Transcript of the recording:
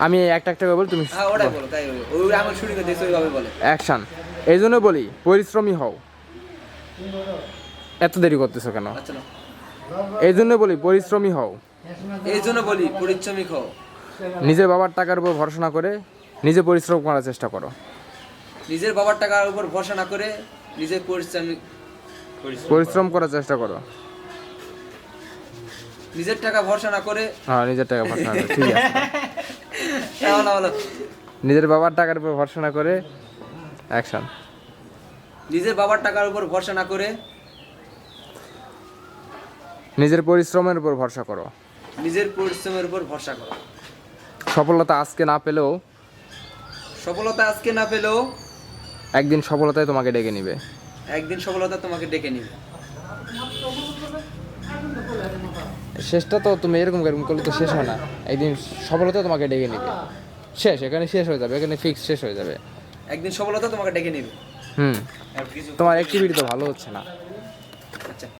আমি একটা একটা করে বলি, তুমি হ্যাঁ ওটাই বলো, তাই বলো। ওই আমার শুরু করে দিয়েছে ওইভাবে বলে। অ্যাকশন। এই জন্য বলি পরিশ্রমী হও। এত দেরি করতেছো কেন? আচ্ছা না, এই জন্য বলি পরিশ্রমী হও। এই জন্য বলি পরিশ্রমী হও। নিজের বাবার টাকার উপর ভরসা না করে নিজে পরিশ্রম করার চেষ্টা করো। নিজের বাবার টাকার উপর ভরসা না করে নিজের পরিশ্রম করার চেষ্টা করো। নিজের টাকা ভরসা না করে। হ্যাঁ, নিজের টাকা ভরসা না করে, ঠিক আছে। বলো বলো। নিজের বাবার টাকার উপর ভরসা না করে, অ্যাকশন। নিজের বাবার টাকার উপর ভরসা না করে নিজের পরিশ্রমের উপর ভরসা করো। নিজের পরিশ্রমের উপর ভরসা করো। সফলতা আজকে না পেলেও সফলতা আজকে না পেলেও একদিন সফলতায় তোমাকে ডেকে নিবে। একদিন সফলতা তোমাকে ডেকে নিবে। শেষটা তো তুমি এরকম এরকম করলে তো শেষ হয় না। একদিন সফলতা তোমাকে ডেকে নিবে, শেষ, এখানে শেষ হয়ে যাবে, এখানে ফিক্স শেষ হয়ে যাবে। একদিন সফলতা তোমাকে ডেকে নিবে। তোমার অ্যাক্টিভিটি তো ভালো হচ্ছে না।